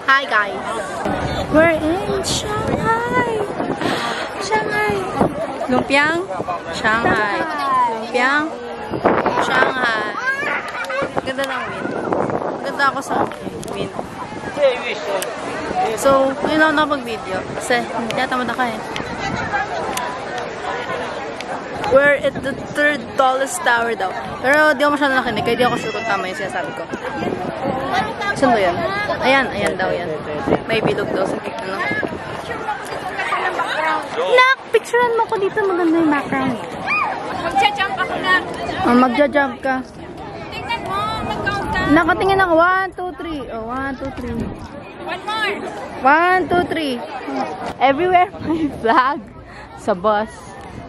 Hi guys. We're in Shanghai. Shanghai. Lumpiang Shanghai. Lumpiang Shanghai. Ganda ng wind. Ganda ako sa wind. So, yun ako nakapag-video. Kasi, tinatamad ako eh. We're at the 3rd tallest tower daw. Pero di ako masyadong nakinig. Kaya di ako sure kung tama yung sinasabi ko. Saan ba yan? Ayan, ayan daw yan. May bilog daw sa picture no? Nak! Picturean mo ko dito. Maganda yung background. Magja-jump ako na. Oh, magja-jump ka. Tingnan mo. Mag-count ka. Nakatingin ako. 1, 2, 3. Oh, 1, 2, 3. One more. 1, 2, 3. Everywhere may flag. Sa bus.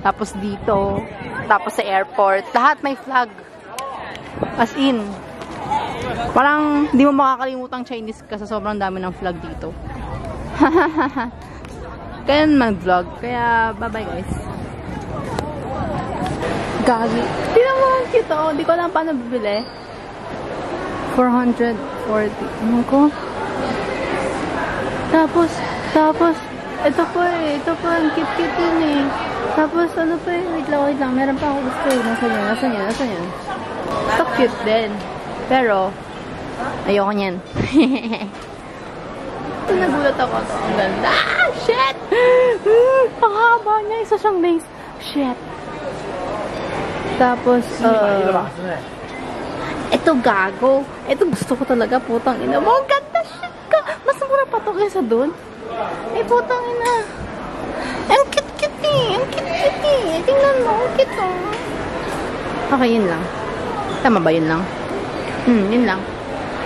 Tapos dito. Tapos sa airport. Lahat may flag. As in. Parang di mo makakalimutang Chinese ka sa sobrang dami ng flag dito. Kaya mag-vlog. Kaya bye-bye guys. Gagi. Tingnan mo ang cute oh. Di ko alam paano bibili. 440. Ano ko? Tapos, ito po eh. Ito po, ang cute-cute yun eh. Tapos, ano pa eh. Wait lang. Meron pa ako gusto eh. Nasaan yan? Ito cute din. Pero, ayoko niyan. Ito nagulat ako. Ito, ang ganda. Ah, shit! Ang haba niya. Isa siyang base. Shit. Tapos, ito gago. Ito gusto ko talaga. Putang ina mo. Ang ganda shit ka. Mas mura pa ito kaysa dun. Eh, putang ina. Ang cute-cute eh. Tingnan mo. Ang cute oh. Okay, yun lang. Tama ba yun lang? Yun lang.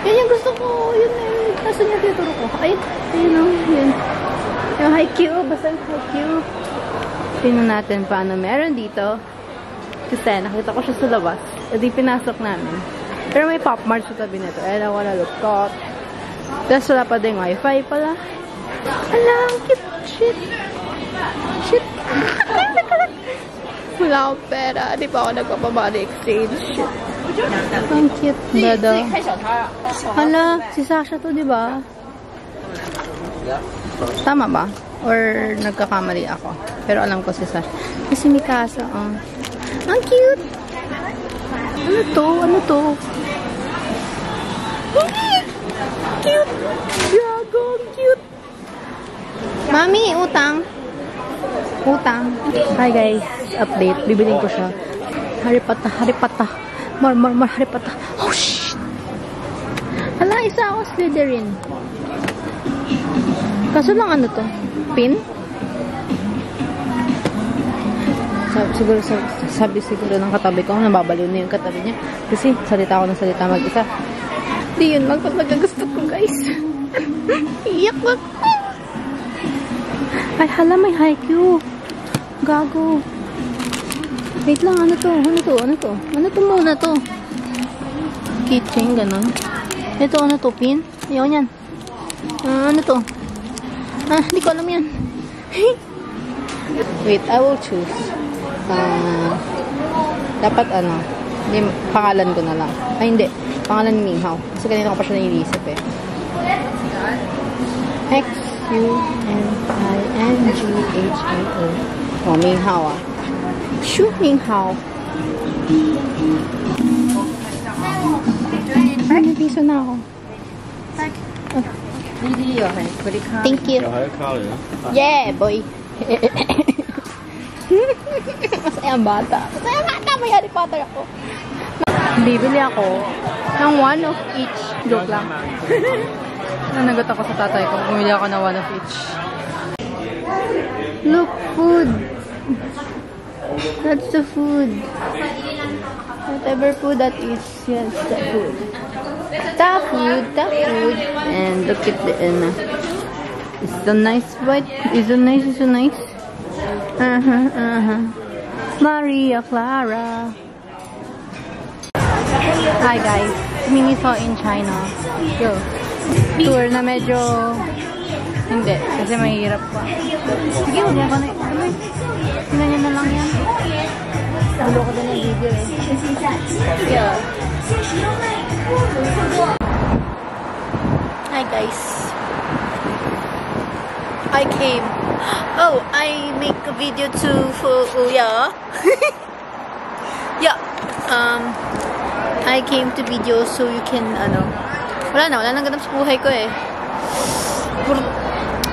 Yan yung gusto ko. Yun eh. Nasaan yung tinuturo ko? Ay, ayun o. Yun. Yung Haikyuu. Basta yung Haikyuu. Tingnan natin paano meron dito. Kasi nakita ko siya sa labas. E di pinasok namin. Pero may Pop Mart sa tabi nito. And I wanna look up. Tapos wala pa din wifi pala. Alam, cute. Shit. Wala akong pera. Di pa ako nagpapabody exchange. Shit. Ang cute. Dada. Hala, si Sasha to, di ba? Tama ba? Or nagkakamali ako? Pero alam ko si Sasha. Kasi Mikasa, oh. Ang cute! Ano to? Cute! Gago, cute! Mami, utang! Hi guys, update. Bibiling ko siya. Haripata. More, haripata. Oh, shit! Hala, isa ako Slytherin. Kaso lang ano to? Pin? Sabi siguro ng katabi ko, nababaliw na yung katabi niya. Kasi salita ako ng salita mag-isa. Di yun lang talaga gusto ko guys. Iyak ako. Ay hala, may Haikyuu. Gago. Wait lang, ano to? Ano to muna to? Keychain, ganun. Ito, ano to? Pin? Ayaw niyan. Ano to? Hindi ko alam yan. Wait, I will choose. Dapat ano, pangalan ko na lang. Ay, hindi. Pangalan ni Minghao. Kasi kanina ko pa siya naiisip eh. X-U-N-I-N-G-H-A-O. Oh, Minghao ah. Shoot, Minghao. May piso na ako. Thank you. Yeah, boy. Masayang bata. May Harry Potter ako. Bibili ako ng one of each. Joke lang. Nanagot ako sa tatay ko. Bumili ako ng one of each. Look, food. That's the food. Whatever food that is, yes, the food. The food. And look at the it's so nice, but it's so nice. Maria Clara. Hi guys, Miniso in China. Yo. Tour na medyo hindi, kasi mahirap pa. Sige, huwag mo ka na. Tingnan nyo na lang yan. Gulo ko din yung video eh. Yeah. Hi guys. I came. Oh, I make a video for yeah. Yeah. I came to video so you can wala nang ganap sa buhay ko eh.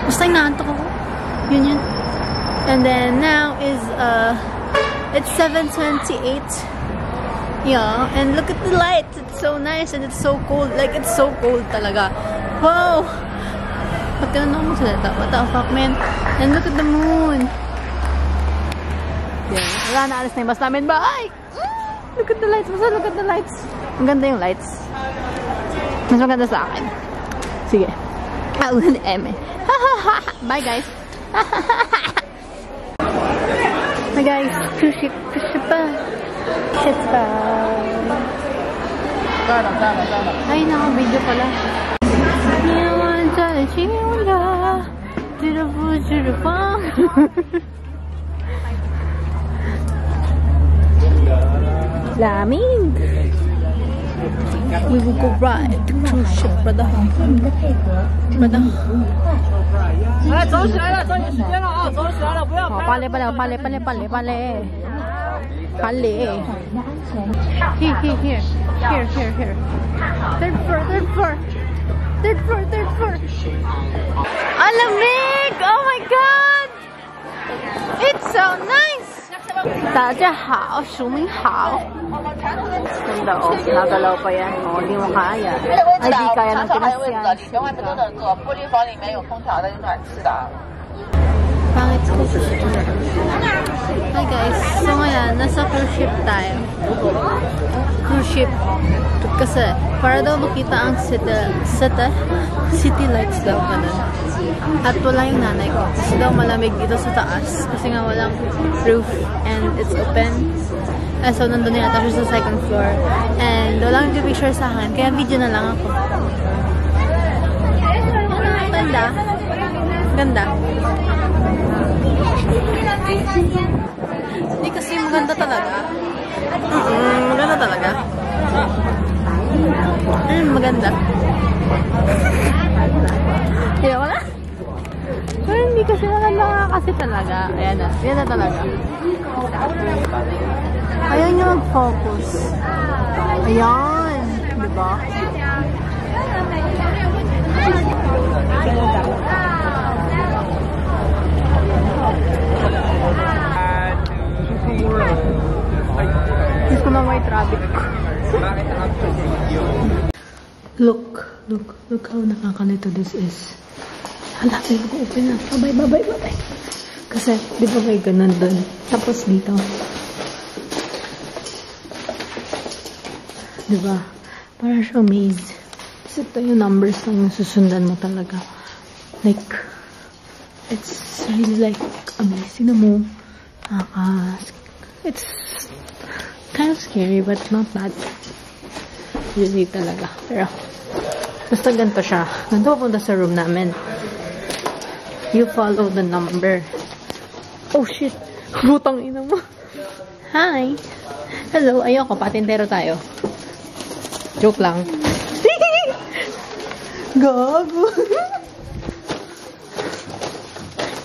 Basta inaantok ako. Yun. And then now is it's 7:28. Yeah, and look at the lights. It's so nice and it's so cold. Like it's so cold talaga. Wow. Pag tinanong mo sila, what the fuck, man? And look at the moon. Yeah. Wala na, alis na yung bus namin. Bye! Look at the lights. Basta look at the lights. Ang ganda yung lights. Mas maganda sa akin. Sige. Ulan ni Eme. Bye, guys. Hi, guys. Cruise ship pa. Shit pa. Ay, naka-video pala. Laming. We will go ride the cruise ship, brother. Brother. Pale. Here. Third floor. Alamig! Oh my god! It's so nice! 大家好，署名好。Ganda oh, nagalaw pa yan. Oh, hindi mo kaya. Ay, di kaya ng Pinas yan. Pangit ko. Hi guys, so ngayon, nasa cruise ship tayo. Cruise ship. Kasi, para daw makita ang city lights daw, ganun. At wala yung nanay ko. Kasi daw malamig dito sa taas. Kasi nga walang roof and it's open. So, nandun yata siya sa second floor. And walang picture sa akin. Kaya video na lang ako. Ganda. Hindi kasi maganda talaga. Maganda talaga. Maganda. Kaya wala. Pero hindi kasi maganda kasi talaga. Ayan na talaga. Ayaw niyo mag-focus. Ayan. Diba? Gusto ko na may traffic. Look how nakakalito this is. Hala, may mag-open na. Bye. Kasi, di ba may ganun dun? Tapos dito. Di ba? Para siyang maze. Kasi ito yung numbers lang yung susundan mo talaga. Like, it's really like amazing na mo. It's kind of scary but not bad. Really talaga. Pero, basta ganito siya. Ganito papunta sa room namin. You follow the number. Oh shit! Butang ina mo. Hi! Hello, ayoko. Patintero tayo. Joke lang. Gago!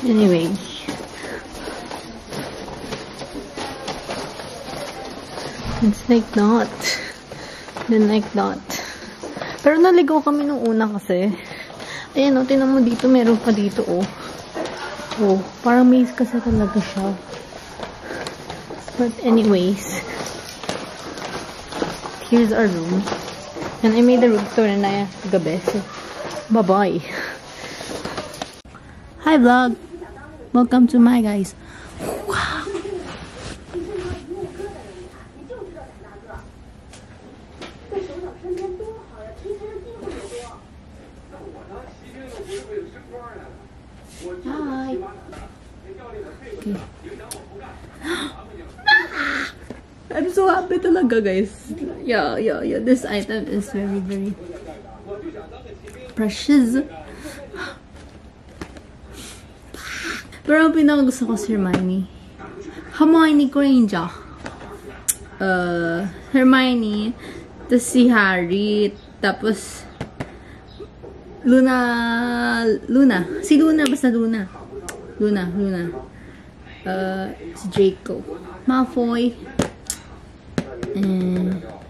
Anyway. It's like not. Then like that. Pero naligaw kami nung una kasi. Ayan o, tinan mo dito. Meron pa dito o. Oh, parang maze kasi talaga siya. But anyways. Here's our room. And I made a room tour na gabi. So, bye-bye. Hi vlog! Welcome to my guys. Wow! Hi! Okay. I'm so happy talaga guys. Yeah. This item is very precious. Pero ang pinakagusto ko si Hermione. Hermione Granger. Hermione. Tapos si Harry. Tapos Luna. Si Luna, basta Luna. Luna. Si Draco. Malfoy.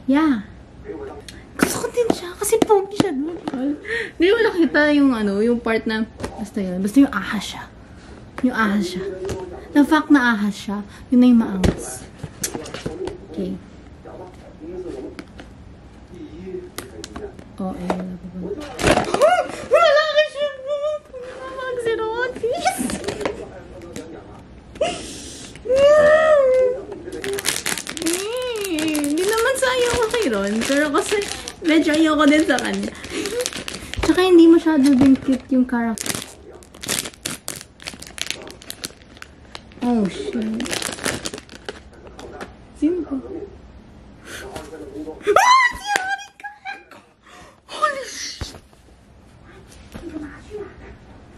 Yeah. Gusto ko din siya kasi pogi siya. Hindi mo nakita yung yung part na basta yun. Basta yung ahas siya. Yung ahas siya. The fact na ahas siya, yun na yung maangas. Okay. Oh, ayun. Wala ka siya. Mag-zerotis. Hindi naman sayang ko kay Ron. Pero kasi medyo ayoko din sa kanya. Tsaka hindi masyado din cute yung character. Oh, shit. Sino ko? Ah! Si Harika! Holy shit!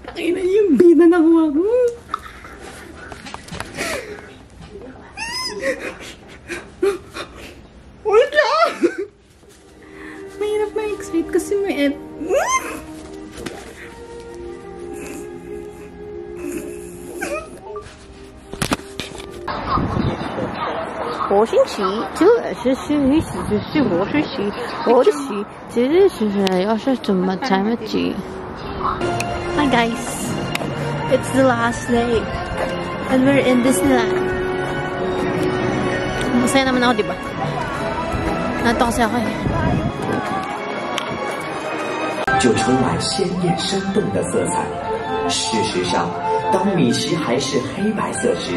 Pakina yung bida na kuha ko. Wait lang! Mahirap ma-excite kasi may F. 我星期这是星期是我是星我的星这是要是怎么才么记 Hi guys, it's the last day and we're in Disneyland. Masaya naman ako, diba? Nato kasi ako eh. 就充满鲜艳生动的色彩。事实上，当米奇还是黑白色时，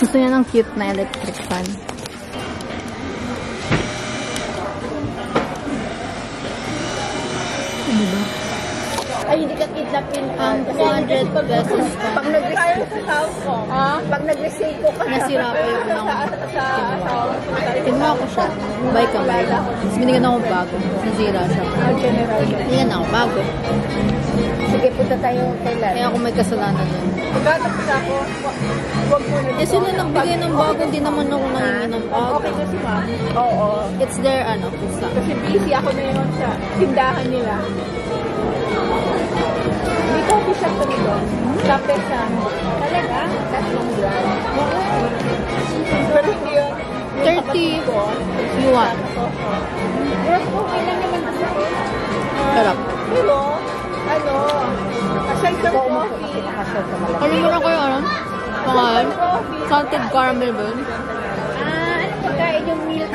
Gusto niya ng cute na electric fan. Ano ba? Ay, hindi ka kidnapin ang 200 pesos ka. Pag nag-receive ko, pag nag-receive ko ka Nasira pa yung unang Tingnan ko siya. Buy ka ba? Tapos binigyan ako bago. Nasira siya. Binigyan ako bago. Sige, punta tayo kailan. Kaya ako may kasalanan yun. Pagkatapos ako, huwag mo na. Kasi na nagbigay ng bago, hindi naman ako nangingi ng bago. Okay kasi ma'am. Oo. It's their kusa. Kasi busy ako na yun sa tindahan nila. May coffee shop kami doon. Kape sa talaga? Tatlong buwan. Pero hindi yun. 30 yuan. Pero okay lang naman kasi. Sarap. Pero, aside from coffee. Kalimutan ko yung Pangalan? Salted caramel ba yun? Ano pagkain yung milk?